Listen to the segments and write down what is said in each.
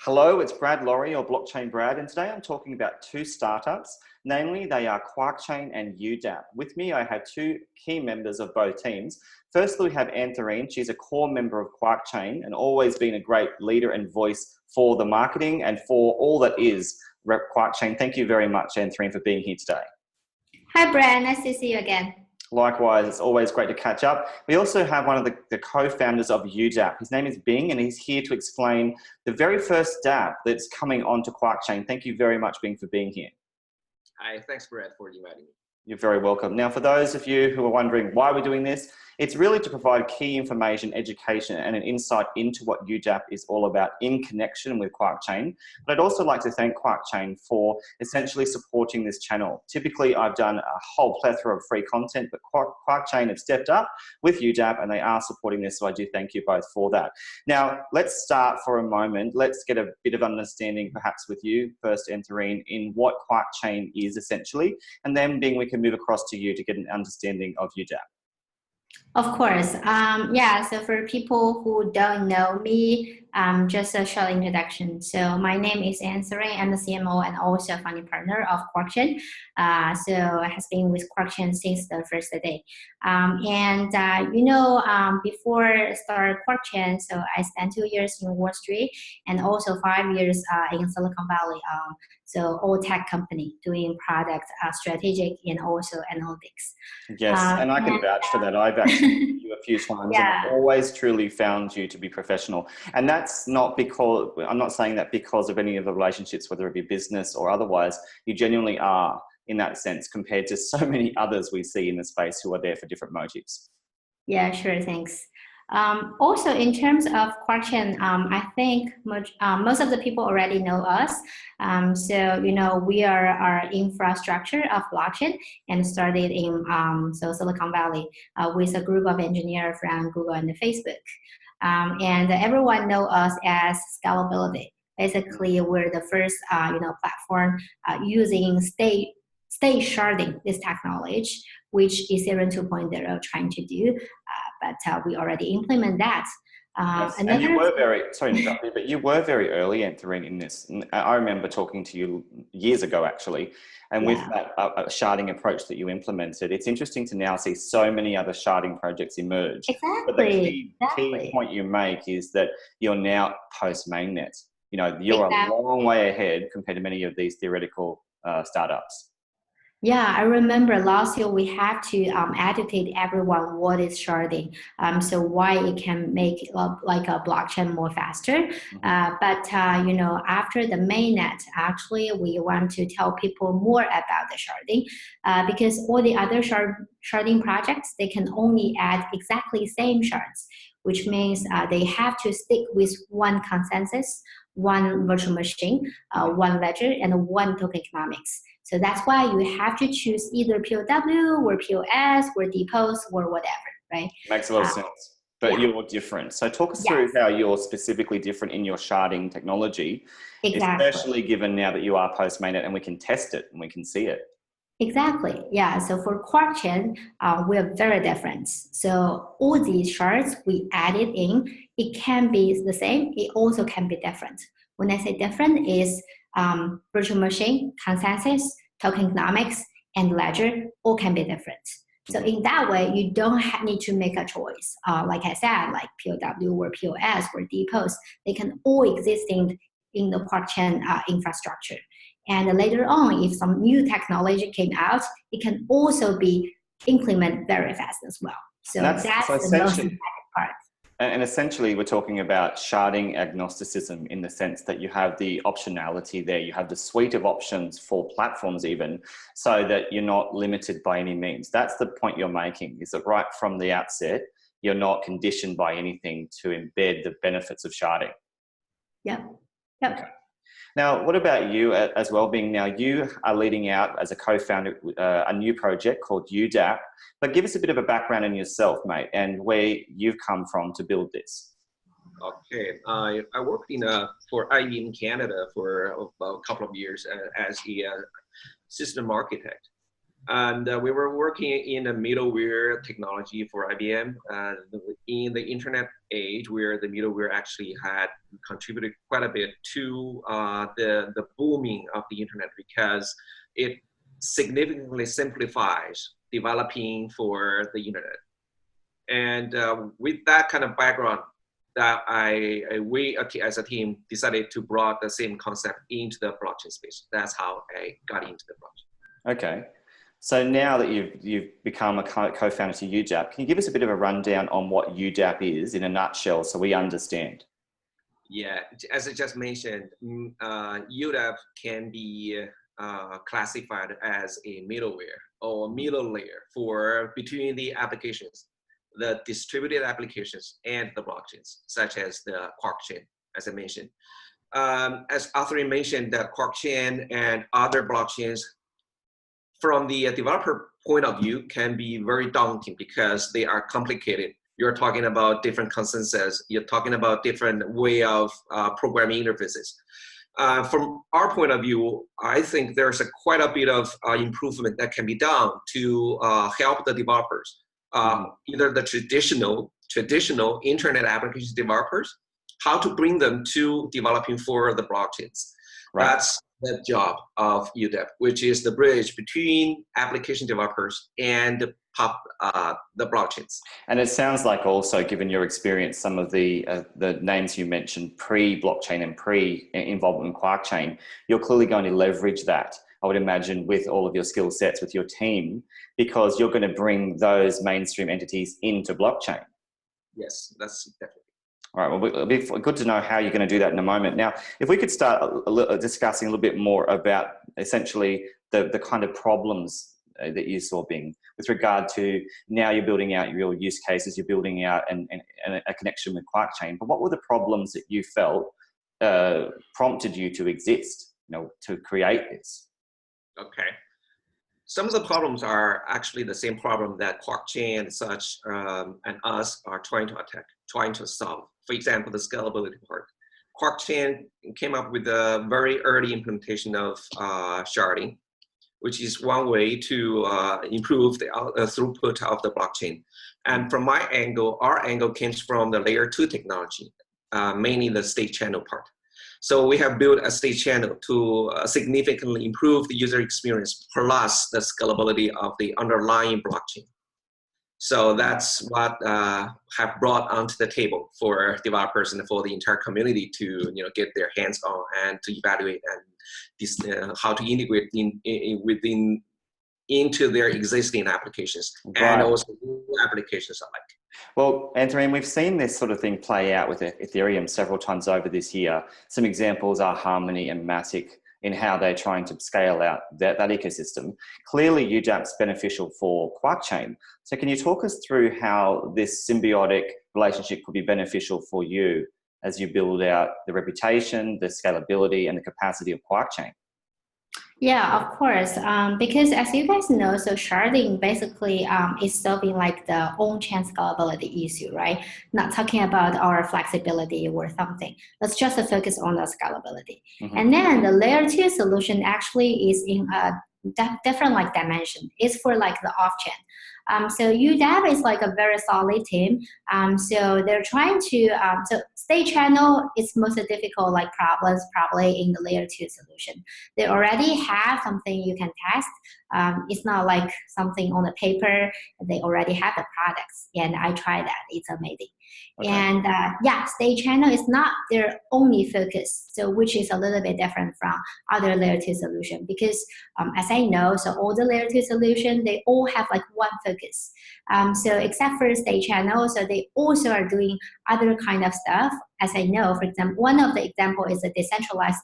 Hello, it's Brad Laurie or BlockchainBrad, and today I'm talking about two startups. Namely, they are Quarkchain and UDAP. With me, I have two key members of both teams. Firstly, we have Anthurine. She's a core member of Quarkchain and always been a great leader and voice for the marketing and for all that is Quarkchain. Thank you very much, Anthurine, for being here today. Hi, Brad. Nice to see you again. Likewise, it's always great to catch up. We also have one of the co-founders of UDAP. His name is Bing, and he's here to explain the very first dApp that's coming onto Quarkchain. Thank you very much, Bing, for being here. Hi, thanks, Brad, for inviting me. You're very welcome. Now, for those of you who are wondering why we're doing this, it's really to provide key information, education, and an insight into what UDAP is all about in connection with Quarkchain. But I'd also like to thank Quarkchain for essentially supporting this channel. Typically, I've done a whole plethora of free content, but Quarkchain have stepped up with UDAP and they are supporting this, so I do thank you both for that. Now, let's start for a moment. Let's get a bit of understanding, perhaps with you first, Anthurine, in what Quarkchain is essentially, and then Bing, we can move across to you to get an understanding of UDAP. Of course. Yeah, so for people who don't know me, just a short introduction. So my name is Anthurine. I'm the CMO and also founding partner of Quarkchain. So I have been with Quarkchain since the first day. Before I started Quarkchain, so I spent 2 years in Wall Street and also 5 years in Silicon Valley. So all tech company doing product strategic and also analytics. Yes, and I can vouch for that. I've actually met you a few times and I've always truly found you to be professional. And that's not because, I'm not saying that because of any of the relationships, whether it be business or otherwise, you genuinely are in that sense compared to so many others we see in the space who are there for different motives. Yeah, sure, thanks. Also, in terms of Quarkchain, I think most of the people already know us. We are our infrastructure of blockchain and started in Silicon Valley with a group of engineers from Google and Facebook. And everyone knows us as Scalability. Basically, we're the first platform using state sharding, this technology, which Ethereum 2.0 trying to do, but we already implement that. Yes. And you were very, sorry to interrupt you, but you were very early, Anthurine, in this. I remember talking to you years ago, actually, and with that sharding approach that you implemented, it's interesting to now see so many other sharding projects emerge. Exactly. But the key point you make is that you're now post-mainnet. You're a long way ahead compared to many of these theoretical startups. Yeah, I remember last year we had to educate everyone what is sharding, so why it can make like a blockchain more faster. After the mainnet, actually we want to tell people more about the sharding because all the other sharding projects, they can only add exactly same shards, which means they have to stick with one consensus, one virtual machine, one ledger, and one tokenomics. So that's why you have to choose either POW or POS or depose or whatever, right? Makes a lot of sense. But you're different. So talk us through how you're specifically different in your sharding technology, especially given now that you are post-mainnet and we can test it and we can see it. Exactly. Yeah. So for Quarkchain, we are very different. So all these shards we added in, it can be the same. It also can be different. When I say different, is virtual machine, consensus, tokenomics, and ledger all can be different. So in that way, you don't need to make a choice. Like I said, like POW or POS or depose, they can all exist in the Quarkchain infrastructure. And later on, if some new technology came out, it can also be implemented very fast as well. So that's the most important part. And essentially, we're talking about sharding agnosticism in the sense that you have the optionality there. You have the suite of options for platforms even, so that you're not limited by any means. That's the point you're making, is that right from the outset, you're not conditioned by anything to embed the benefits of sharding. Yep. Okay. Now, what about you as well, Bing? Now, you are leading out as a co-founder a new project called UDAP, but give us a bit of a background in yourself, mate, and where you've come from to build this. Okay, I worked for IBM in Canada for about a couple of years as a system architect. And we were working in a middleware technology for IBM. In the internet age, where the middleware actually had contributed quite a bit to the booming of the internet, because it significantly simplifies developing for the internet. And with that kind of background, that we as a team decided to brought the same concept into the blockchain space. That's how I got into the blockchain. Okay. So now that you've become a co-founder to UDAP, can you give us a bit of a rundown on what UDAP is in a nutshell so we understand? Yeah, as I just mentioned, UDAP can be classified as a middleware or middle layer for between the applications, the distributed applications and the blockchains, such as the Quarkchain, as I mentioned. As Anthurine mentioned, that Quarkchain and other blockchains, from the developer point of view, can be very daunting because they are complicated. You're talking about different consensus. You're talking about different way of programming interfaces. From our point of view, I think there's quite a bit of improvement that can be done to help the developers, either the traditional internet application developers, how to bring them to developing for the blockchains. Right. That's the job of UDAP, which is the bridge between application developers and the blockchains. And it sounds like also, given your experience, some of the names you mentioned, pre-blockchain and pre-involvement in Quarkchain, you're clearly going to leverage that, I would imagine, with all of your skill sets with your team, because you're going to bring those mainstream entities into blockchain. Yes, that's definitely. All right, well, it'll be good to know how you're going to do that in a moment. Now, if we could start discussing a little bit more about essentially the kind of problems that you saw being with regard to now you're building out your use cases, you're building out a connection with Quarkchain, but what were the problems that you felt prompted you to exist, to create this? Okay. Some of the problems are actually the same problem that Quarkchain and such and us are trying to solve. For example, the scalability part. Quarkchain came up with a very early implementation of sharding, which is one way to improve the throughput of the blockchain. And from my angle, our angle came from the layer 2 technology, mainly the state channel part. So we have built a state channel to significantly improve the user experience plus the scalability of the underlying blockchain. So that's what have brought onto the table for developers and for the entire community to get their hands on and to evaluate and how to integrate into their existing applications. Right. And also new applications alike. Well, Anthurine, we've seen this sort of thing play out with Ethereum several times over this year. Some examples are Harmony and Matic in how they're trying to scale out that ecosystem. Clearly, UDAP's beneficial for Quarkchain. So can you talk us through how this symbiotic relationship could be beneficial for you as you build out the reputation, the scalability, and the capacity of Quarkchain? Yeah, of course. Because as you guys know, so sharding basically is solving like the on-chain scalability issue, right? Not talking about our flexibility or something. Let's just focus on the scalability. Mm-hmm. And then the layer 2 solution actually is in a different like dimension. It's for like the off-chain. So UDAP is like a very solid team. So they're trying to, so state channel is most difficult like problems probably in the layer 2 solution. They already have something you can test. It's not like something on the paper. They already have the products, and I tried that. It's amazing. Okay. And yeah, state channel is not their only focus, so which is a little bit different from other layer 2 solution because as I know, so all the layer 2 solution, they all have like one focus. So except for state channel, so they also are doing other kind of stuff. As I know, for example, one of the example is a decentralized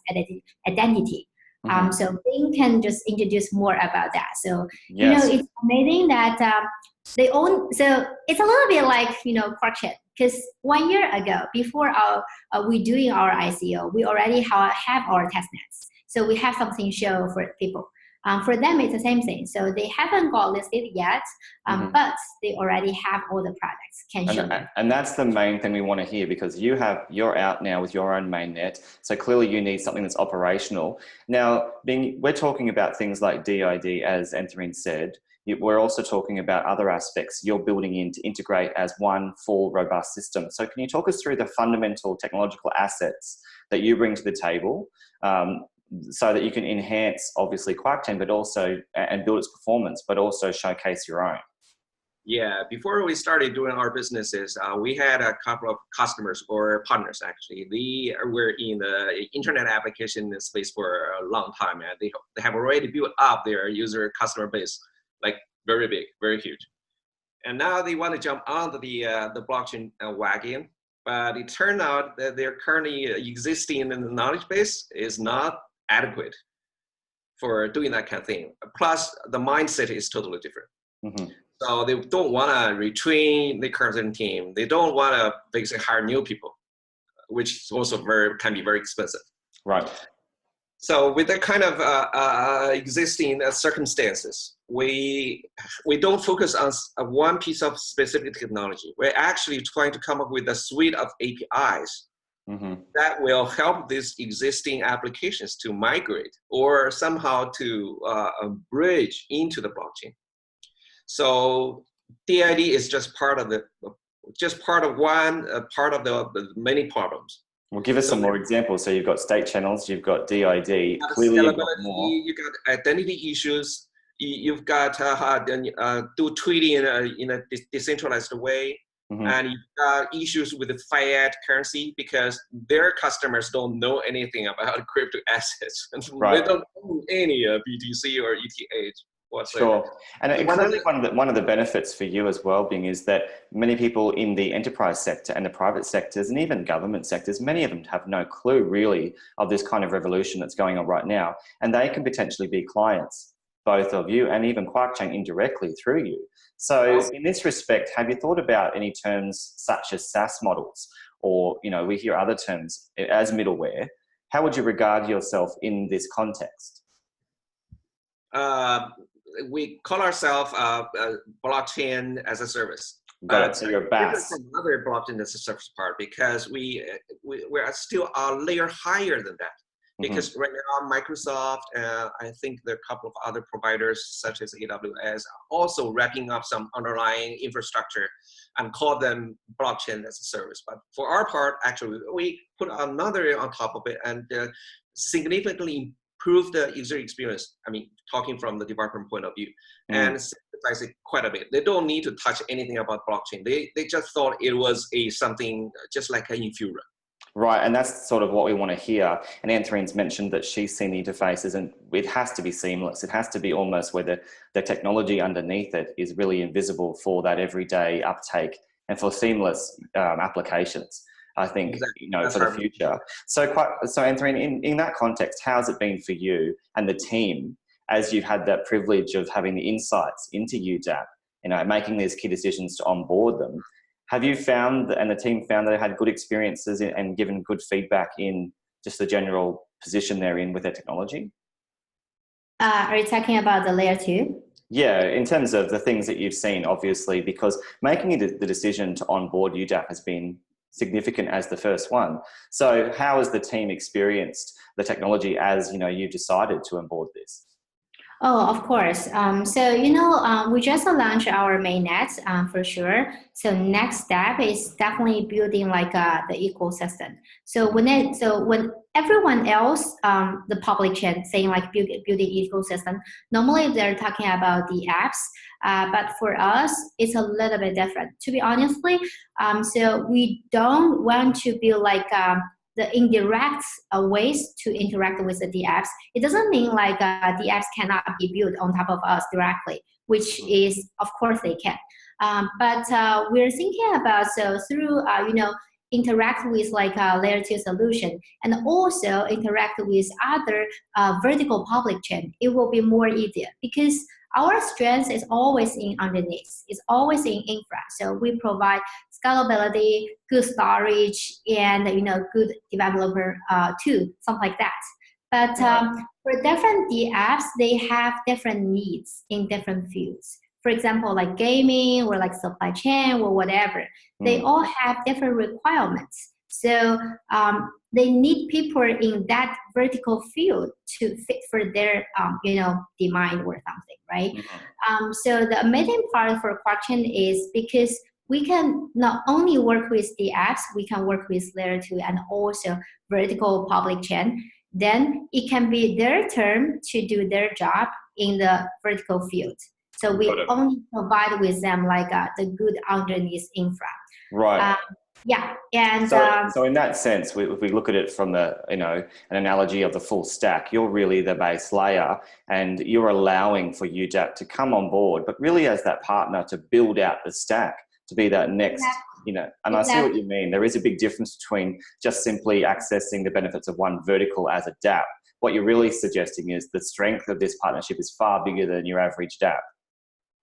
identity. Mm-hmm. So Bing can just introduce more about that. So, yes. It's amazing that they own, so it's a little bit like, Quarkchain. Because 1 year ago, before we doing our ICO, we already have our testnets. So we have something to show for people. For them, it's the same thing. So they haven't got listed yet, but they already have all the products. Can show them. And that's the main thing we want to hear, because you're out now with your own mainnet. So clearly you need something that's operational. Now, we're talking about things like DID, as Anthurine said. We're also talking about other aspects you're building in to integrate as one full robust system. So can you talk us through the fundamental technological assets that you bring to the table, so that you can enhance, obviously, Quarkchain, but also, and build its performance, but also showcase your own? Yeah, before we started doing our businesses, we had a couple of customers or partners, actually. They were in the internet application space for a long time, and they have already built up their customer base, like very big, very huge. And now they want to jump onto the blockchain wagon, but it turned out that their currently existing in the knowledge base is not adequate for doing that kind of thing. Plus, the mindset is totally different. So they don't want to retrain the current team. They don't want to basically hire new people, which is also can be very expensive. Right. So with that kind of existing circumstances, we don't focus on one piece of specific technology. We're actually trying to come up with a suite of APIs that will help these existing applications to migrate or somehow to bridge into the blockchain. So DID is just part of part of the many problems. Well, give us some more examples. So you've got state channels, you've got DID, clearly you've got more. You've got identity issues, you've got do tweeting in a decentralized way, and you've got issues with the fiat currency because their customers don't know anything about crypto assets. They don't own any BTC or ETH. Whatsoever. Sure. And clearly one of the benefits for you as well, Bing, is that many people in the enterprise sector and the private sectors and even government sectors, many of them have no clue really of this kind of revolution that's going on right now. And they can potentially be clients, both of you and even Quarkchain indirectly through you. So in this respect, have you thought about any terms such as SaaS models, or, we hear other terms as middleware? How would you regard yourself in this context? We call ourselves blockchain as a service. Got it. So you're a BaaS. From another blockchain as a service part, because we're still a layer higher than that. Because right now, Microsoft, I think there are a couple of other providers such as AWS are also wrapping up some underlying infrastructure and call them blockchain as a service. But for our part, actually, we put another on top of it and significantly improve the user experience. I mean, talking from the developer point of view, and simplifies it quite a bit. They don't need to touch anything about blockchain. They just thought it was something just like an Infura. Right, and that's sort of what we want to hear. And Anthurine's mentioned that she's seen the interfaces, and it has to be seamless. It has to be almost where the technology underneath it is really invisible for that everyday uptake and for seamless applications. I think, exactly. For the future. So Anthurine, in that context, how's it been for you and the team as you've had that privilege of having the insights into UDAP, making these key decisions to onboard them? Have you found, and the team found, that they had good experiences and given good feedback in just the general position they're in with their technology? Are you talking about the layer 2? Yeah, in terms of the things that you've seen, obviously, because making the decision to onboard UDAP has been significant as the first one. So how has the team experienced the technology as you decided to onboard this? Oh, of course. We just launched our mainnet for sure. So next step is definitely building the ecosystem. So when everyone else, the public chain saying building ecosystem, normally they're talking about the apps, but for us it's a little bit different. To be honestly, so we don't want to build the indirect ways to interact with the apps. It doesn't mean the apps cannot be built on top of us directly, which is, of course, they can. But we're thinking about, through, interact with a layer 2 solution and also interact with other vertical public chain, it will be more easier because our strength is always in underneath. It's always in infra. So we provide scalability, good storage, and good developer too, something like that. But for different DApps, they have different needs in different fields. For example, like gaming or like supply chain or whatever, they all have different requirements. So they need people in that vertical field to fit for their, demand or something, right? So the amazing part for Quarkchain is because we can not only work with the apps, we can work with layer 2 and also vertical public chain. Then it can be their turn to do their job in the vertical field. So we only provide with them like the good underneath infra. Right. And so in that sense, if we look at it from the an analogy of the full stack, you're really the base layer, and you're allowing for UDAP to come on board, but really as that partner to build out the stack, to be that next, and I see what you mean. There is a big difference between just simply accessing the benefits of one vertical as a DApp. What you're really suggesting is the strength of this partnership is far bigger than your average DApp.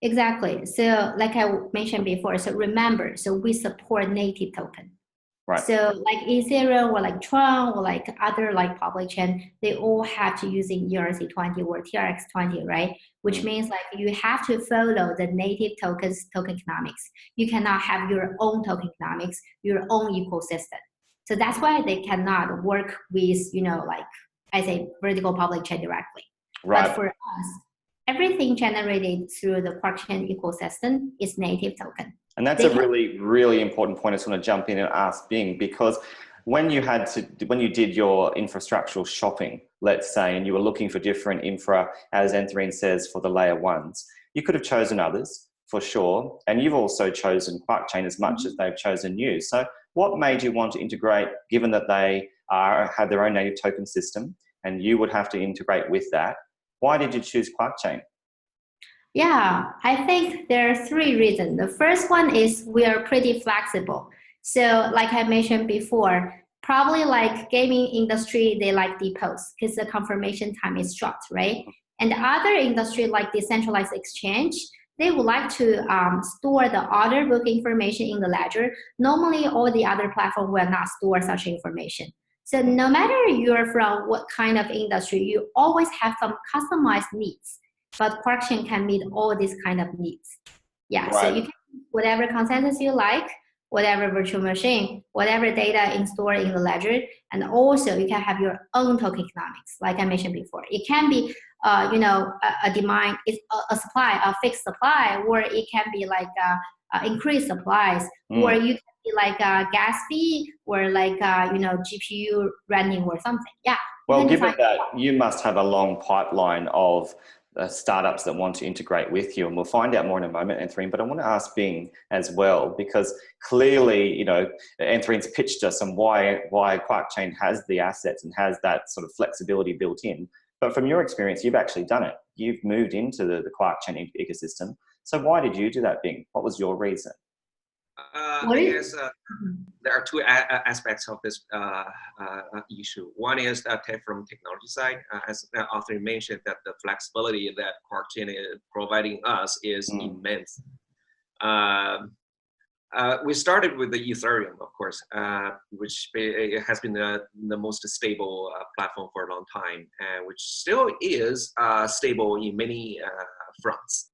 Exactly. So like I mentioned before, so remember, so we support native token. Right. So like Ethereum or like Tron or like other like public chain, they all have to using ERC20 or TRX20, right? Which means like you have to follow the native tokens tokenomics. You cannot have your own tokenomics, your own ecosystem. So that's why they cannot work with, like I say, vertical public chain directly. Right. But for us, everything generated through the Quarkchain ecosystem is native token. And that's a really, really important point. I just want to jump in and ask Bing, because when you did your infrastructural shopping, let's say, and you were looking for different infra, as Anthurine says, for the layer ones, you could have chosen others for sure. And you've also chosen Quarkchain as much as they've chosen you. So what made you want to integrate, given that they have their own native token system and you would have to integrate with that? Why did you choose Quarkchain? Yeah, I think there are 3 reasons. The first one is we are pretty flexible. So like I mentioned before, probably like gaming industry, they like depots because the confirmation time is short, right? And the other industry like decentralized exchange, they would like to store the order book information in the ledger. Normally, all the other platforms will not store such information. So no matter you're from what kind of industry, you always have some customized needs. But Quarkchain can meet all these kind of needs. Yeah, right. So you can whatever consensus you like, whatever virtual machine, whatever data in stored in the ledger, and also you can have your own tokenomics, like I mentioned before. It can be, a demand, a supply, a fixed supply, or it can be like increased supplies, or you can be like a gas fee, or like GPU running or something. Yeah. Well, given that you must have a long pipeline of startups that want to integrate with you, and we'll find out more in a moment, Anthurine, but I want to ask Bing as well, because clearly, Anthurine's pitched us on why Quarkchain has the assets and has that sort of flexibility built in. But from your experience, you've actually done it. You've moved into the Quarkchain ecosystem. So why did you do that, Bing? What was your reason? I guess there are 2 aspects of this issue. One is from technology side, as Anthurine mentioned, that the flexibility that Quarkchain is providing us is immense. We started with the Ethereum, of course, which has been the most stable platform for a long time, and which still is stable in many fronts.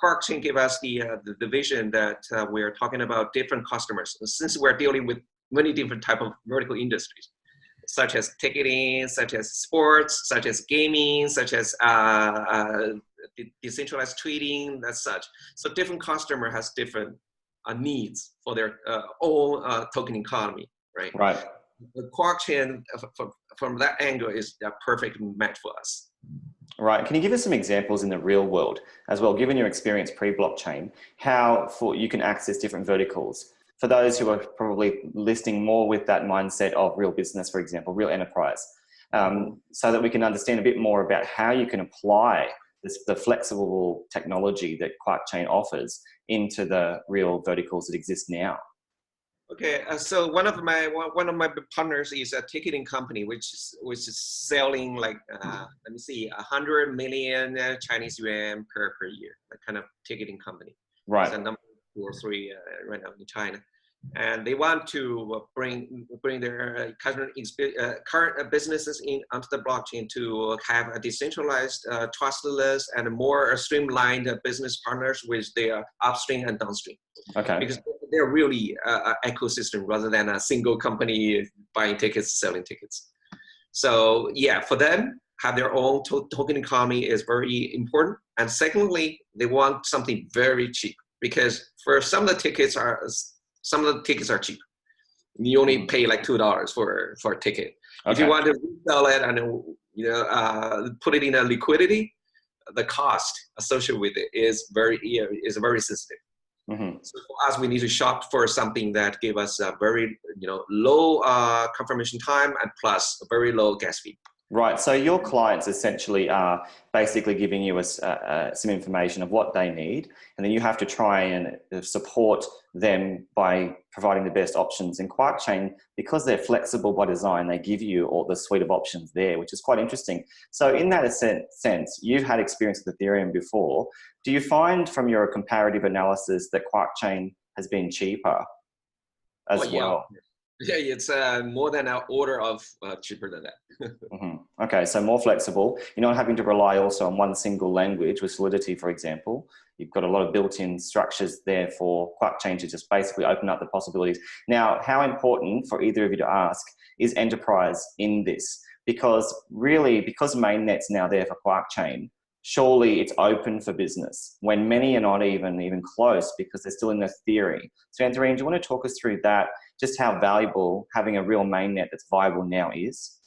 Quarkchain gave us the vision that we're talking about different customers, since we're dealing with many different type of vertical industries, such as ticketing, such as sports, such as gaming, such as decentralized trading, that's such. So different customer has different needs for their own token economy, right? Right. The Quarkchain, from that angle, is a perfect match for us. Right. Can you give us some examples in the real world as well, given your experience pre-blockchain, how you can access different verticals? For those who are probably listening more with that mindset of real business, for example, real enterprise, so that we can understand a bit more about how you can apply the flexible technology that Quarkchain offers into the real verticals that exist now. Okay, so one of my partners is a ticketing company, which is selling like let me see, 100 million Chinese yuan per year, that kind of ticketing company. Right. It's a number 2 or 3 right now in China. and they want to bring their current businesses onto the blockchain to have a decentralized, trustless, and more streamlined business partners with their upstream and downstream. Okay. Because they're really an ecosystem rather than a single company buying tickets, selling tickets. So yeah, for them, have their own token economy is very important. And secondly, they want something very cheap, because for some of the tickets are cheap. You only pay like $2 for a ticket. Okay. If you want to resell it and put it in a liquidity, the cost associated with it is very sensitive. Mm-hmm. So for us, we need to shop for something that give us a very low confirmation time and plus a very low gas fee. Right. So your clients essentially are basically giving you some information of what they need, and then you have to try and support them by providing the best options. In Quarkchain, because they're flexible by design, they give you all the suite of options there, which is quite interesting. So in that sense, you've had experience with Ethereum before. Do you find from your comparative analysis that Quarkchain has been cheaper as well? Yeah, it's more than an order of cheaper than that. Mm-hmm. Okay, so more flexible. You're not having to rely also on one single language with Solidity, for example. You've got a lot of built-in structures there for Quarkchain to just basically open up the possibilities. Now, how important for either of you to ask is enterprise in this? Because really, because mainnet's now there for Quarkchain, surely it's open for business when many are not even close because they're still in the theory. So Anthurine, do you want to talk us through that, just how valuable having a real mainnet that's viable now is?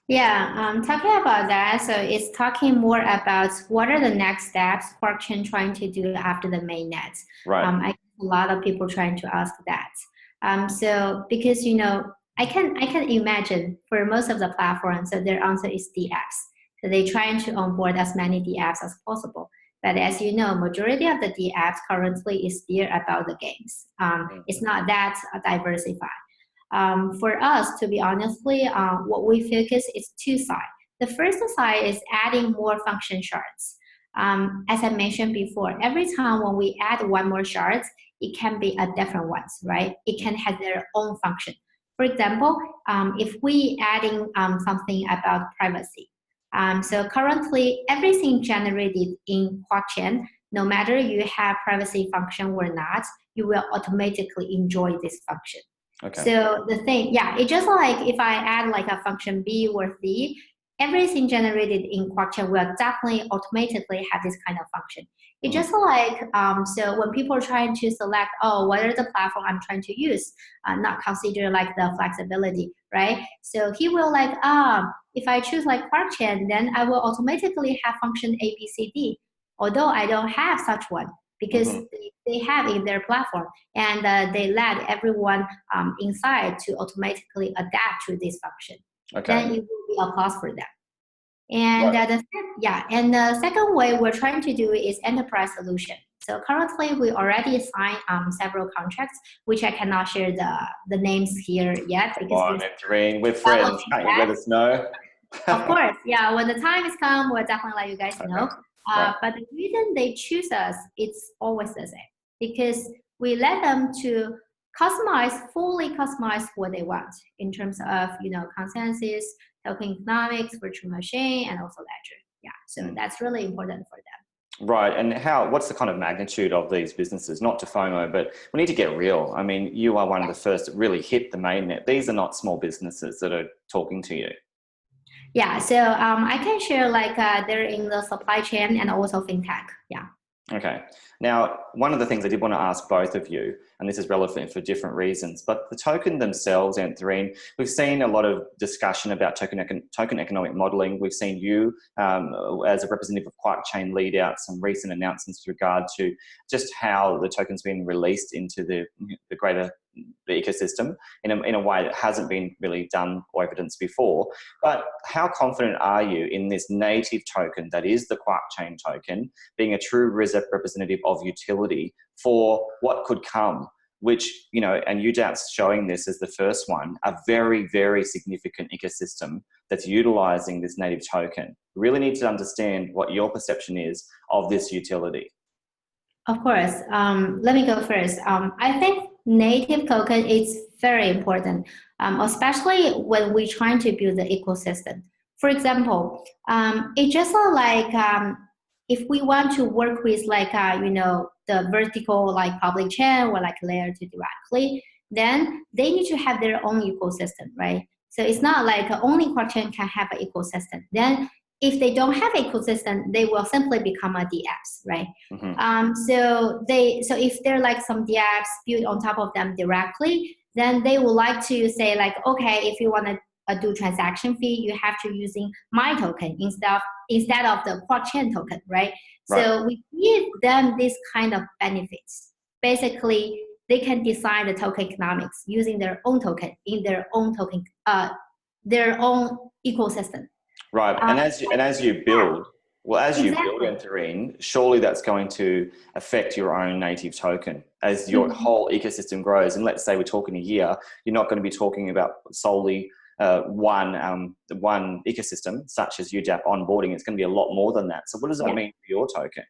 Yeah, talking about that, so it's talking more about what are the next steps Quarkchain trying to do after the mainnet. Right. I get a lot of people trying to ask that. So because, I can imagine for most of the platforms, so their answer is DApps. So they're trying to onboard as many DApps as possible. But as you know, majority of the DApps currently is still about the games. It's not that diversified. For us, to be honestly, what we focus is two sides. The first side is adding more function shards. As I mentioned before, every time when we add one more shards, it can be a different ones, right? It can have their own function. For example, if we adding something about privacy, so currently everything generated in Quarkchain, no matter you have privacy function or not, you will automatically enjoy this function. Okay. So the thing, yeah, it's just like if I add like a function B or C, everything generated in Quarkchain will definitely automatically have this kind of function. It's just like, so when people are trying to select, what are the platform I'm trying to use, not consider like the flexibility, right? So he will like, if I choose like Quarkchain, then I will automatically have function A, B, C, D, although I don't have such one because they have in their platform and they let everyone inside to automatically adapt to this function. Okay. Then it will be a plus for them. And the second way we're trying to do is enterprise solution. So currently we already signed several contracts, which I cannot share the names here yet. Come on, Anthurine, we're friends. Can't you let us know? Of course, yeah. When the time is come, we'll definitely let you guys know. Right. But the reason they choose us, it's always the same, because we let them to fully customize what they want in terms of, consensus, token economics, virtual machine, and also ledger. Yeah, so that's really important for them. Right, and what's the kind of magnitude of these businesses? Not to FOMO, but we need to get real. I mean, you are one of the first to really hit the mainnet. These are not small businesses that are talking to you. Yeah, so I can share like they're in the supply chain and also fintech. Yeah. Okay. Now, one of the things I did want to ask both of you, and this is relevant for different reasons, but the token themselves, Anthurine, we've seen a lot of discussion about token economic modeling. We've seen you, as a representative of Quarkchain, lead out some recent announcements with regard to just how the token's been released into the greater ecosystem in a way that hasn't been really done or evidenced before. But how confident are you in this native token that is the Quarkchain token being a true representative of utility for what could come, which, and UDAP's showing this as the first one, a very, very significant ecosystem that's utilizing this native token? We really need to understand what your perception is of this utility. Of course. Let me go first. I think native token is very important, especially when we're trying to build the ecosystem. For example, it's just like if we want to work with like the vertical like public chain or like layer 2 directly, then they need to have their own ecosystem, right? So it's not like only Quarkchain can have an ecosystem. Then if they don't have ecosystem, they will simply become a DApps, right? So if there are like some DApps built on top of them directly, then they would like to say like, okay, if you want to do transaction fee, you have to using my token instead of the Quarkchain token, right? So we give them this kind of benefits. Basically, they can design the token economics using their own token in their own token, their own ecosystem. Right, and as you build, you build Anthurine, surely that's going to affect your own native token as your whole ecosystem grows. And let's say we're talking a year, you're not going to be talking about solely one ecosystem such as UDAP onboarding. It's going to be a lot more than that. So what does that mean for your token?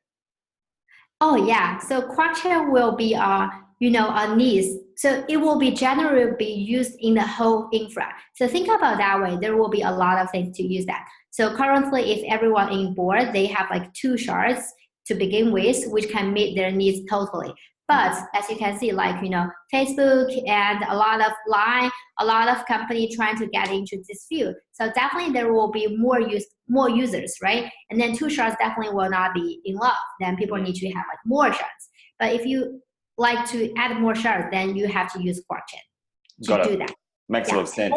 Oh yeah, so Quarkchain will be a niche. So it will be generally be used in the whole infra. So think about that way. There will be a lot of things to use that. So currently, if everyone in board, they have like 2 shards to begin with, which can meet their needs totally. But as you can see, like, Facebook and a lot of Line, a lot of companies trying to get into this field. So definitely there will be more users, right? And then 2 shards definitely will not be enough. Then people need to have like more shards. But if you like to add more shards, then you have to use Quarkchain to do that. Makes a lot of sense.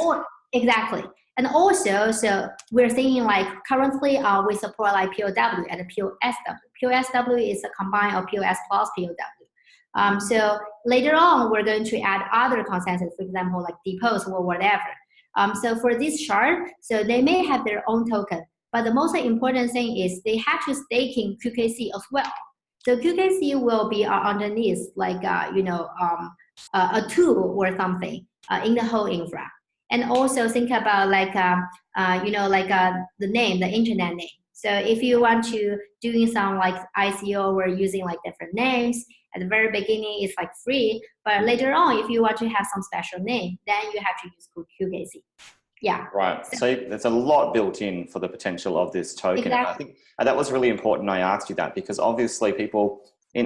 Exactly. And also, so we're thinking like currently we support like POW and POSW. POSW is a combine of POS plus POW. So later on, we're going to add other consensus, for example, like depose or whatever. So for this shard, so they may have their own token, but the most important thing is they have to stake in QKC as well. So QKC will be underneath like, a tool or something in the whole infra. And also think about like, the name, the internet name. So if you want to doing some like ICO or using like different names, at the very beginning it's like free, but later on if you want to have some special name, then you have to use QKC. Yeah. Right. So there's a lot built in for the potential of this token. Exactly. And I think that was really important. I asked you that because obviously people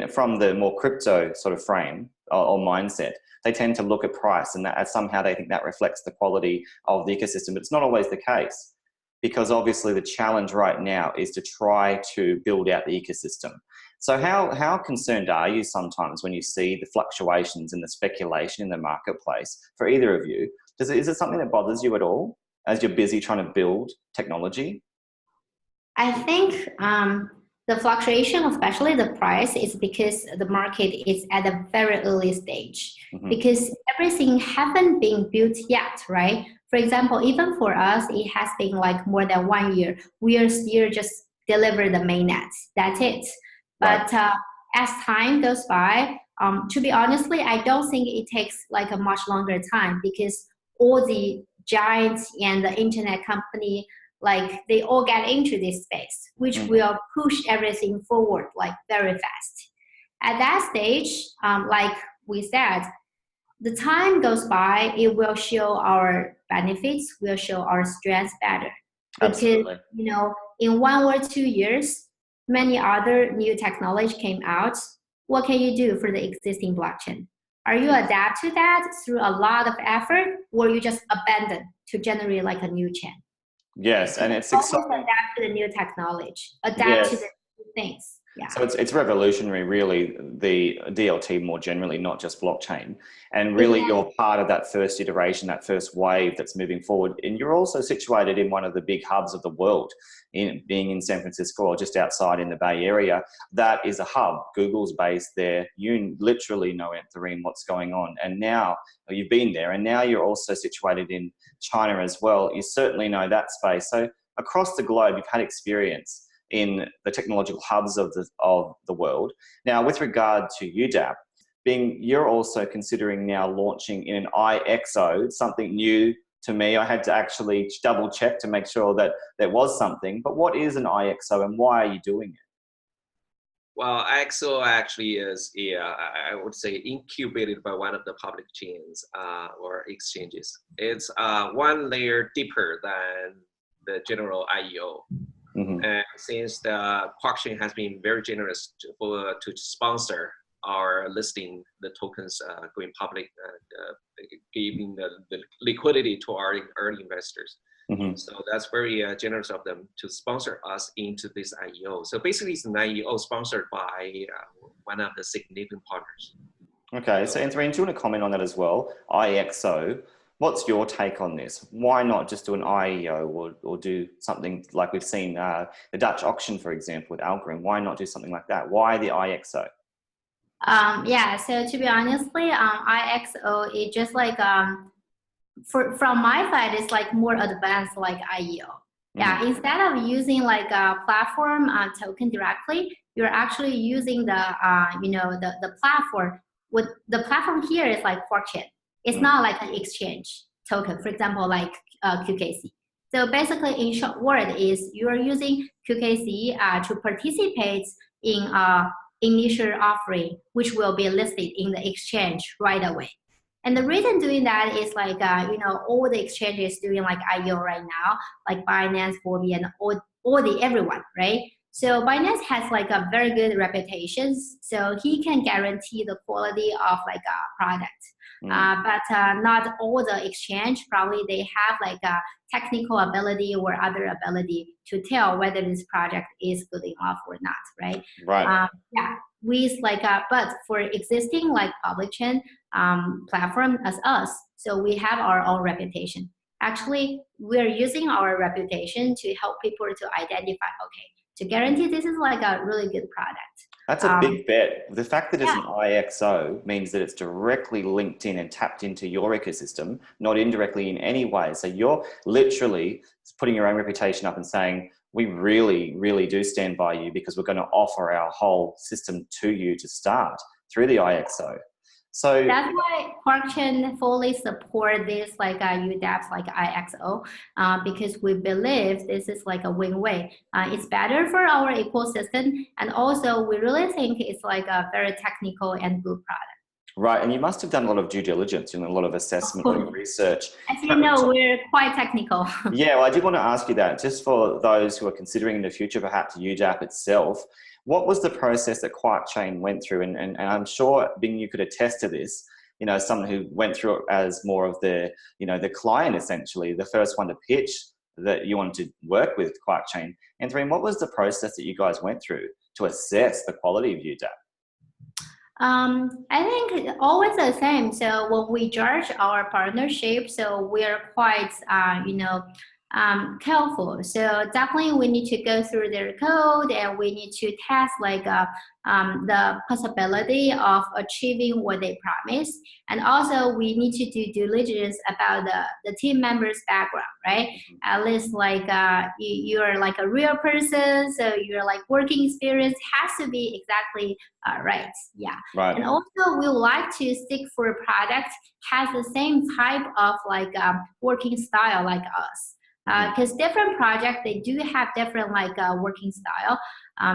from the more crypto sort of frame or mindset, they tend to look at price and that somehow they think that reflects the quality of the ecosystem, but it's not always the case. Because obviously the challenge right now is to try to build out the ecosystem. So how concerned are you sometimes when you see the fluctuations and the speculation in the marketplace for either of you? Is it something that bothers you at all as you're busy trying to build technology? I think the fluctuation, especially the price, is because the market is at a very early stage. Because everything haven't been built yet, right? For example, even for us, it has been like more than 1 year. We are still just deliver the mainnets. That's it. But as time goes by, to be honestly, I don't think it takes like a much longer time because all the giants and the internet company, like they all get into this space, which will push everything forward like very fast. At that stage, like we said, the time goes by, it will show our benefits, will show our strengths better. Absolutely. Because, in 1 or 2 years, many other new technology came out. What can you do for the existing blockchain? Are you adapt to that through a lot of effort, or you just abandon to generate like a new chain? Yes, and it's exciting. Adapt to the new technology, adapt to the new things. Yeah. So it's revolutionary, really, the DLT more generally, not just blockchain. And really you're part of that first iteration, that first wave that's moving forward. And you're also situated in one of the big hubs of the world, being in San Francisco or just outside in the Bay Area. That is a hub. Google's based there. You literally know, Anthurine, what's going on. And now you've been there, and now you're also situated in China as well. You certainly know that space. So across the globe, you've had experience in the technological hubs of the world. Now, with regard to UDAP, you're also considering now launching in an IXO, something new to me. I had to actually double check to make sure that there was something. But what is an IXO and why are you doing it? Well, IXO actually is, I would say, incubated by one of the public chains or exchanges. It's one layer deeper than the general IEO. Mm-hmm. And since the Quarkchain has been very generous to sponsor our listing, the tokens going public, giving the liquidity to our early investors. Mm-hmm. So that's very generous of them to sponsor us into this IEO. So basically, it's an IEO sponsored by one of the significant partners. Okay, so Anthurine, do you want to comment on that as well? IXO, what's your take on this? Why not just do an IEO or do something like we've seen the Dutch auction, for example, with Algorand? Why not do something like that? Why the IXO? Yeah, so to be honestly, IXO is just like from my side, it's like more advanced like IEO. Yeah, instead of using like a platform token directly, you're actually using the the platform. With the platform here is like Quarkchain. It's not like an exchange token, for example, like QKC. So basically, in short word, is you are using QKC to participate in initial offering, which will be listed in the exchange right away. And the reason doing that is like, all the exchanges doing like IEO right now, like Binance, Huobi, and everyone, right? So Binance has like a very good reputation, so he can guarantee the quality of like a product. But not all the exchange, probably they have like a technical ability or other ability to tell whether this project is good enough or not, right? Right. Yeah, with like but for existing like public chain platform as us, so we have our own reputation. Actually, we're using our reputation to help people to identify, okay, to guarantee this is like a really good product. That's a big bet. The fact that it's an IXO means that it's directly linked in and tapped into your ecosystem, not indirectly in any way. So you're literally putting your own reputation up and saying, we really, really do stand by you because we're going to offer our whole system to you to start through the IXO. So that's why Quarkchain fully support this like UDAPs like IXO because we believe this is like a win-win. It's better for our ecosystem, and also we really think it's like a very technical and good product. Right, and you must have done a lot of due diligence and a lot of assessment and research. As you know, we're quite technical. Yeah, well, I did want to ask you that, just for those who are considering in the future, perhaps UDAP itself, what was the process that Quarkchain went through? And I'm sure, Bing, you could attest to this, someone who went through it as more of the, the client, essentially, the first one to pitch that you wanted to work with Quarkchain. Anthurine, what was the process that you guys went through to assess the quality of UDAP? I think always the same. So when we judge our partnership, so we're quite, careful. So definitely we need to go through their code, and we need to test like the possibility of achieving what they promise. And also we need to do due diligence about the team members' background, right? At least like you're like a real person, so your like working experience has to be exactly right. Yeah. Right. And also we would like to stick for a product has the same type of like working style like us. Because different projects, they do have different like working style.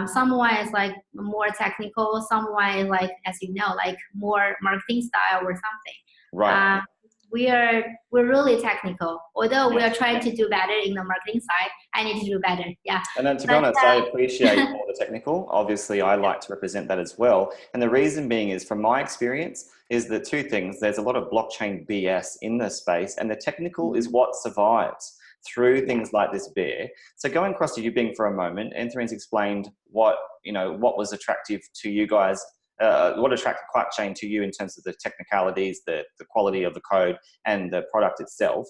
Someone is like more technical, someone is like, as you know, like more marketing style or something. Right. We're really technical. Although we are trying to do better in the marketing side, I need to do better. Yeah. And then to be honest, I appreciate all the technical. Obviously, I like to represent that as well. And the reason being is, from my experience, is the two things. There's a lot of blockchain BS in the space, and the technical is what survives through things like this bear. So going across to you, Bing, for a moment, Anthurine's explained what was attractive to you guys, what attracted Quarkchain to you in terms of the technicalities, the quality of the code and the product itself.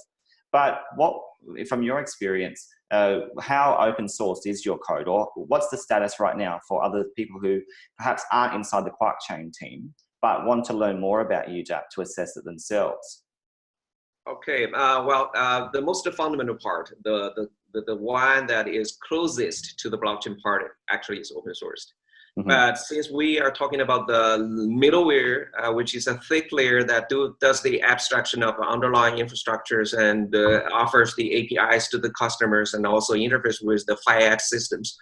But what, from your experience, how open sourced is your code, or what's the status right now for other people who perhaps aren't inside the Quarkchain team, but want to learn more about UDAP to assess it themselves? Okay, the most fundamental part, the one that is closest to the blockchain part actually is open sourced. But since we are talking about the middleware, which is a thick layer that does the abstraction of underlying infrastructures and offers the APIs to the customers and also interface with the 5X systems,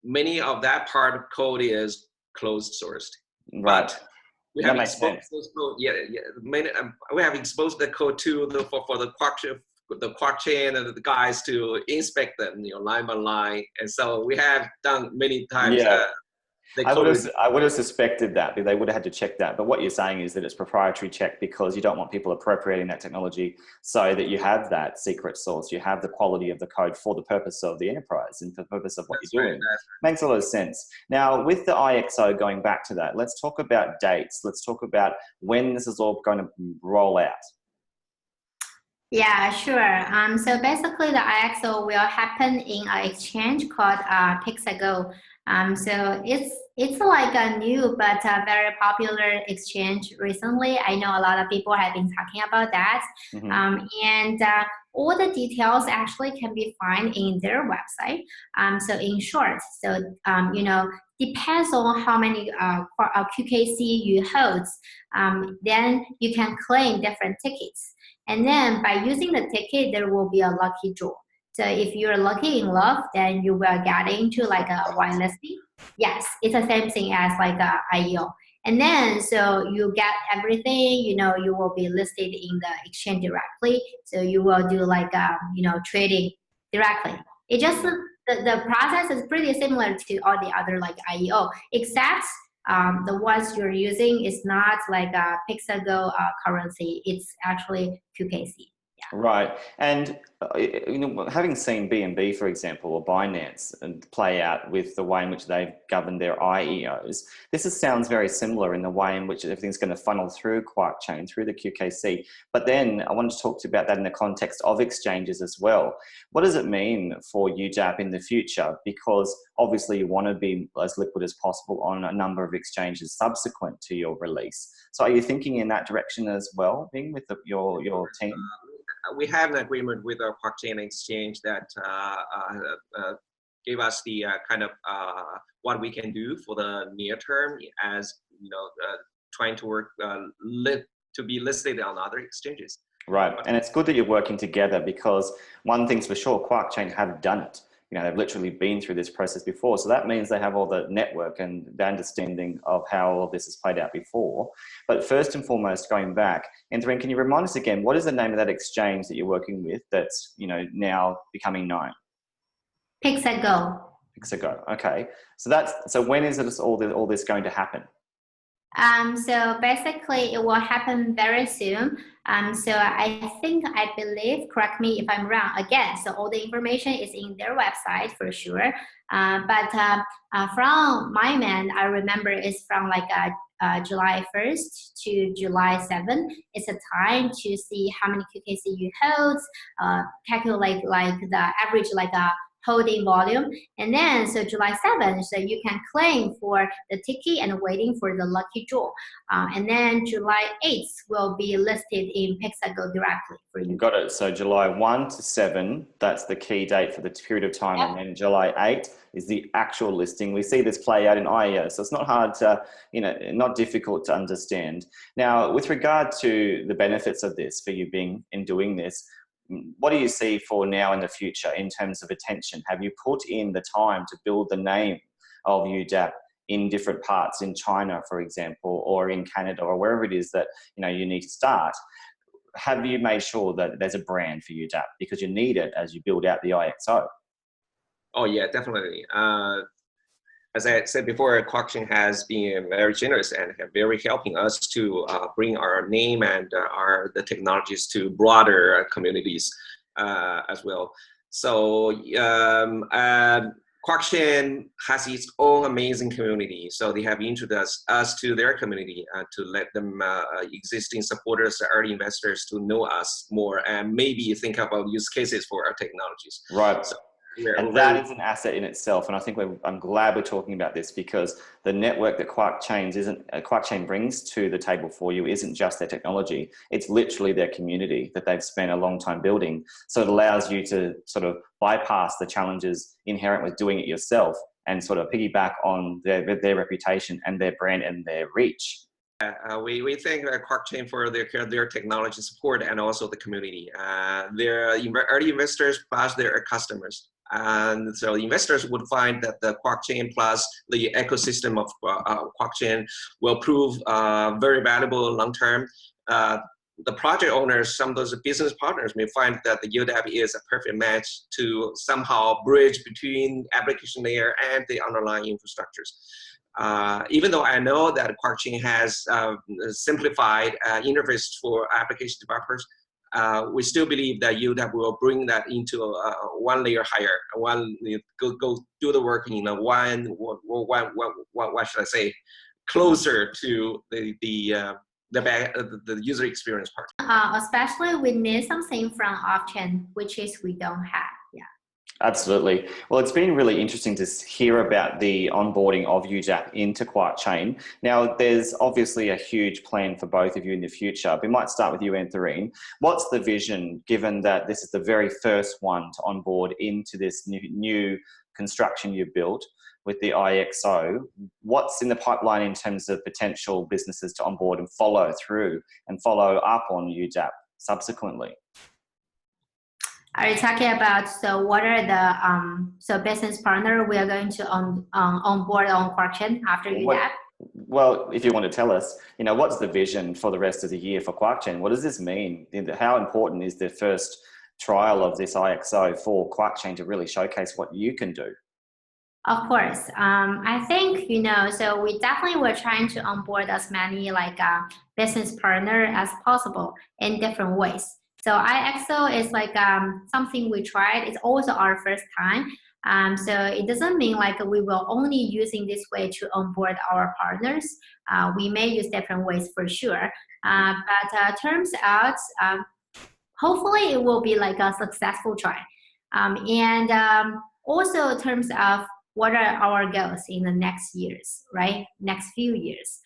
many of that part of code is closed sourced. Right. But we have exposed those code. We have exposed the code to for the Quarkchain and the guys to inspect them, line by line. And so we have done many times. Yeah. I would have suspected that, but they would have had to check that. But what you're saying is that it's proprietary check because you don't want people appropriating that technology, so that you have that secret source. You have the quality of the code for the purpose of the enterprise and for the purpose of what you're doing. Makes a lot of sense. Now, with the IXO, going back to that, let's talk about dates. Let's talk about when this is all going to roll out. Yeah, sure. So basically, the IXO will happen in an exchange called Pixago. So it's like a new but very popular exchange recently. I know a lot of people have been talking about that. And all the details actually can be found in their website. So in short, depends on how many QKC you hold, then you can claim different tickets. And then by using the ticket, there will be a lucky draw. So if you're lucky in love, then you will get into like a whitelisting. Yes, it's the same thing as like a IEO. And then, so you get everything, you will be listed in the exchange directly. So you will do like, trading directly. It just, the process is pretty similar to all the other like IEO, except the ones you're using is not like a Pixago currency. It's actually QKC. Yeah. Right. And having seen BNB, for example, or Binance and play out with the way in which they've governed their IEOs, sounds very similar in the way in which everything's going to funnel through Quarkchain, through the QKC. But then I wanted to talk to you about that in the context of exchanges as well. What does it mean for UDAP in the future? Because obviously you want to be as liquid as possible on a number of exchanges subsequent to your release. So are you thinking in that direction as well, Bing, with your team? We have an agreement with our Quarkchain exchange that gave us the kind of what we can do for the near term, as trying to work to be listed on other exchanges. Right, and it's good that you're working together, because one thing's for sure, Quarkchain have done it. They've literally been through this process before. So that means they have all the network and the understanding of how all this has played out before. But first and foremost, going back, Anthurine, can you remind us again, what is the name of that exchange that you're working with that's, now becoming known? Pixago. Pixago, okay. So when is it all this going to happen? So basically it will happen very soon. So I believe, correct me if I'm wrong again, so all the information is in their website for sure. But from my end, I remember it's from like July 1st to July 7th. It's a time to see how many QKC you hold, calculate like the average like a holding volume, and then so July 7th, so you can claim for the ticket and waiting for the lucky draw, and then July 8th will be listed in Pixago directly for you. Got it. So July 1 to 7, that's the key date for the period of time, and then July 8 is the actual listing. We see this play out in IEOs, so it's not hard to, not difficult to understand. Now, with regard to the benefits of this for you being in doing this, what do you see for now in the future in terms of attention? Have you put in the time to build the name of UDAP in different parts in China, for example, or in Canada, or wherever it is that you need to start? Have you made sure that there's a brand for UDAP, because you need it as you build out the IXO? Oh yeah, definitely. As I said before, Quarkchain has been very generous and very helping us to bring our name and the technologies to broader communities as well. So Quarkchain has its own amazing community. So they have introduced us to their community to let them existing supporters, early investors, to know us more and maybe think about use cases for our technologies. Right. So, and that is an asset in itself. And I think I'm glad we're talking about this, because the network that Quarkchain brings to the table for you isn't just their technology. It's literally their community that they've spent a long time building. So it allows you to sort of bypass the challenges inherent with doing it yourself and sort of piggyback on their reputation and their brand and their reach. We thank Quarkchain for their technology support and also the community. Their early investors plus their customers. And so investors would find that the Quarkchain plus the ecosystem of Quarkchain will prove very valuable long term. The project owners, some of those business partners may find that the UDAP is a perfect match to somehow bridge between application layer and the underlying infrastructures. Even though I know that Quarkchain has simplified interface for application developers, we still believe that UDAP will bring that into one layer higher, go do the work in what should I say, closer to the user experience part. Especially we need something from off-chain, which is we don't have. Yeah. Absolutely. Well, it's been really interesting to hear about the onboarding of UDAP into Quarkchain. Now, there's obviously a huge plan for both of you in the future. We might start with you, Anthurine. What's the vision, given that this is the very first one to onboard into this new construction you've built with the IXO? What's in the pipeline in terms of potential businesses to onboard and follow through and follow up on UDAP subsequently? Are you talking about, so what are the business partner we are going to onboard on Quarkchain after UDAP? Well, if you want to tell us, what's the vision for the rest of the year for Quarkchain? What does this mean? How important is the first trial of this IXO for Quarkchain to really showcase what you can do? Of course. I think, so we definitely were trying to onboard as many business partner as possible in different ways. So IXO is something we tried. It's also our first time. So it doesn't mean we will only using this way to onboard our partners. We may use different ways for sure. But turns out, hopefully it will be a successful try. Also in terms of what are our goals in the next years, right? Next few years.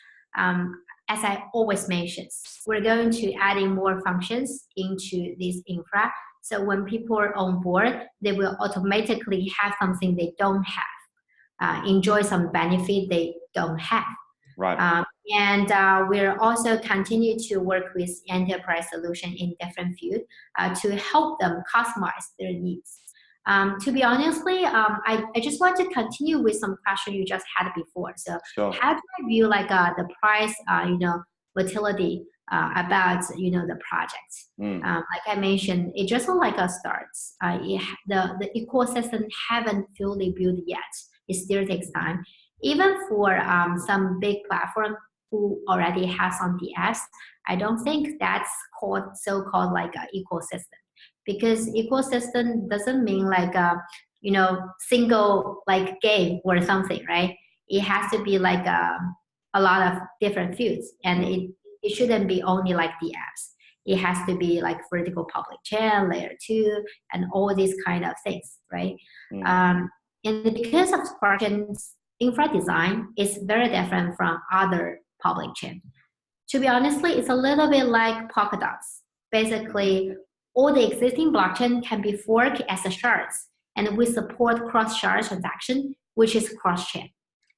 As I always mention, we're going to add in more functions into this infra. So when people are on board, they will automatically have something they don't have, enjoy some benefit they don't have. Right. We're also continue to work with enterprise solution in different fields to help them customize their needs. To be honestly, I just want to continue with some question you just had before. So sure. How do I view the price, volatility about the project? Like I mentioned, it just a starts. The ecosystem haven't fully built yet. It still takes time. Even for some big platform who already have some DS, I don't think that's so-called an ecosystem. Because ecosystem doesn't mean single game or something, right? It has to be a lot of different fields, and it shouldn't be only the apps. It has to be vertical public chain, layer 2, and all these kind of things, right? And because of Quarkchain's infra design is very different from other public chain. To be honestly, it's a little bit like Polkadot's. Basically, all the existing blockchain can be forked as a shards, and we support cross-shard transaction, which is cross-chain.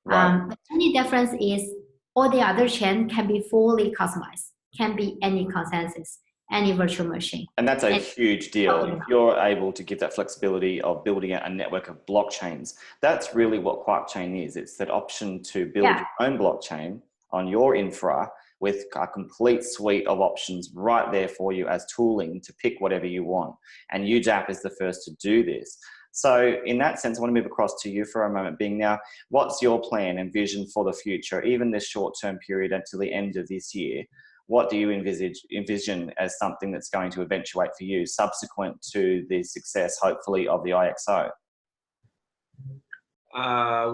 Right. The only difference is all the other chain can be fully customized, can be any consensus, any virtual machine. And that's a huge deal. If you're able to give that flexibility of building out a network of blockchains, that's really what Quarkchain is. It's that option to build your own blockchain on your infra with a complete suite of options right there for you as tooling to pick whatever you want. And UDAP is the first to do this. So in that sense, I want to move across to you for a moment, being now, what's your plan and vision for the future, even this short-term period until the end of this year? What do you envision as something that's going to eventuate for you subsequent to the success, hopefully, of the IXO?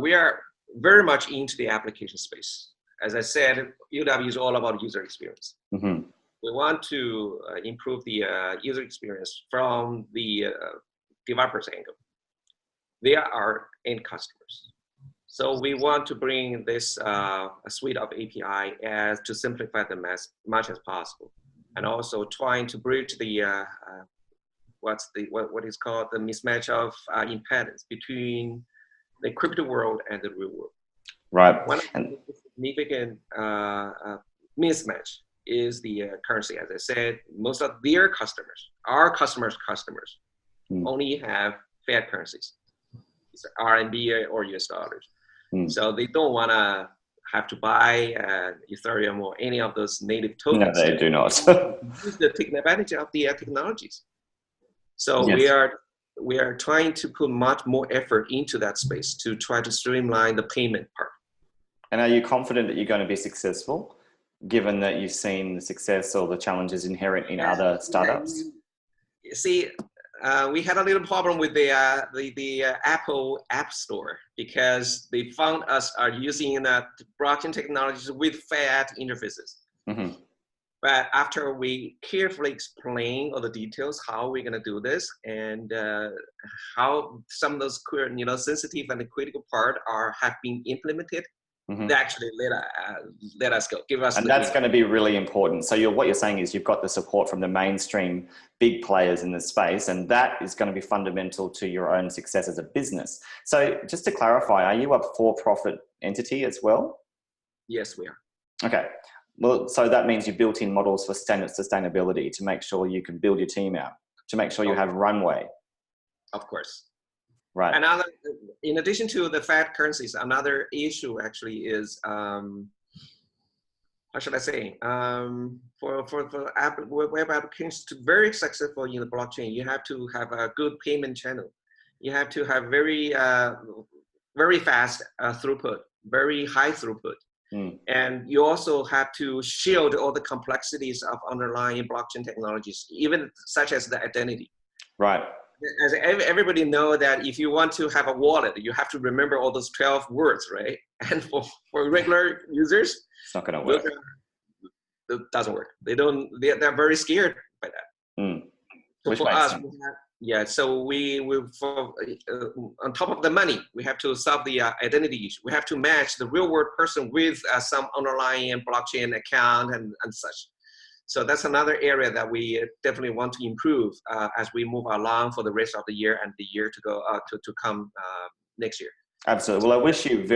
We are very much into the application space. As I said, UDAP is all about user experience. Mm-hmm. We want to improve the user experience from the developer's angle. They are our end customers. So we want to bring this a suite of API to simplify them as much as possible, and also trying to bridge the what is called the mismatch of impedance between the crypto world and the real world. Right. One of the significant mismatch is the currency. As I said, most of their customers, our customers' customers, only have fiat currencies. It's RMB or US dollars. So they don't want to have to buy Ethereum or any of those native tokens. No, they do not. Use take advantage of the technologies. So Yes. we are trying to put much more effort into that space to try to streamline the payment part. And are you confident that you're going to be successful, given that you've seen the success or the challenges inherent in other startups? See, we had a little problem with the Apple App Store because they found us are using blockchain technologies with fat interfaces. Mm-hmm. But after we carefully explain all the details, how we're going to do this, and how some of those sensitive and critical part have been implemented, they actually let us go. Give us. And that's going to be really important. So what you're saying is you've got the support from the mainstream big players in the space, and that is going to be fundamental to your own success as a business. So just to clarify, are you a for-profit entity as well? Yes, we are. Okay. Well, so that means you built in models for sustainability to make sure you can build your team out, to make sure you have runway. Of course. Right. Another, in addition to the fiat currencies, another issue actually is, how should I say, for web applications to be very successful in the blockchain, you have to have a good payment channel. You have to have very fast throughput, very high throughput. And you also have to shield all the complexities of underlying blockchain technologies, even such as the identity. Right. As everybody know that if you want to have a wallet, you have to remember all those 12 words, right? And for regular users, it's not going to work. It doesn't work. They're very scared by that. So which for makes us, sense. so we on top of the money, we have to solve the identity issue. We have to match the real world person with some underlying blockchain account and such. So that's another area that we definitely want to improve as we move along for the rest of the year and the year to go to come next year. Absolutely. Well, I wish you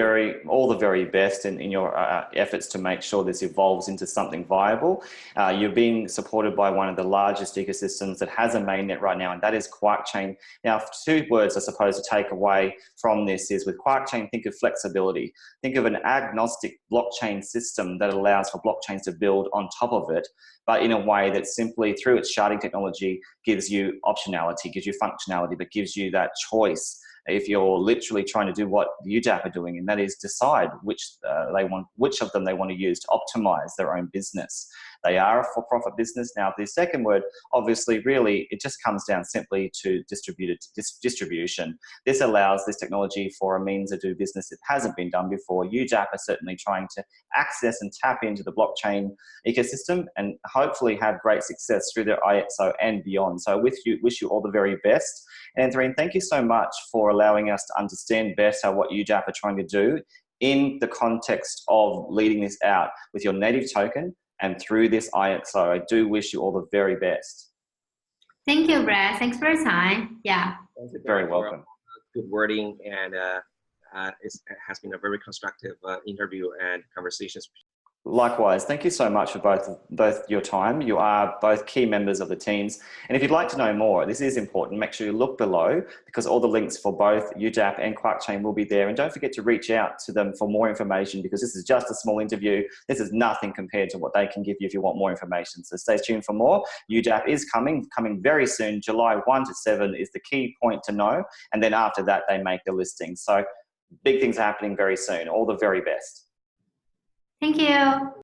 all the very best in your efforts to make sure this evolves into something viable. You're being supported by one of the largest ecosystems that has a mainnet right now, and that is Quarkchain. Now, 2 words I suppose to take away from this is with Quarkchain, think of flexibility. Think of an agnostic blockchain system that allows for blockchains to build on top of it, but in a way that simply through its sharding technology gives you optionality, gives you functionality, but gives you that choice if you're literally trying to do what the UDAP are doing, and that is decide which of them they want to use to optimize their own business. They are a for-profit business. Now, the second word, obviously, really, it just comes down simply to distribution. This allows this technology for a means to do business that hasn't been done before. UDAP are certainly trying to access and tap into the blockchain ecosystem and hopefully have great success through their IXO and beyond. So wish you all the very best. And Anthurine, thank you so much for allowing us to understand better what UDAP are trying to do in the context of leading this out with your native token and through this IXO. I do wish you all the very best. Thank you, Brad. Thanks for your time. Yeah. Thank you very welcome. Good wording, and it has been a very constructive interview and conversations. Likewise, thank you so much for both your time. You are both key members of the teams. And if you'd like to know more, this is important, make sure you look below because all the links for both UDAP and Quarkchain will be there. And don't forget to reach out to them for more information because this is just a small interview. This is nothing compared to what they can give you if you want more information. So stay tuned for more. UDAP is coming very soon. July 1 to 7 is the key point to know. And then after that, they make the listing. So big things are happening very soon. All the very best. Thank you.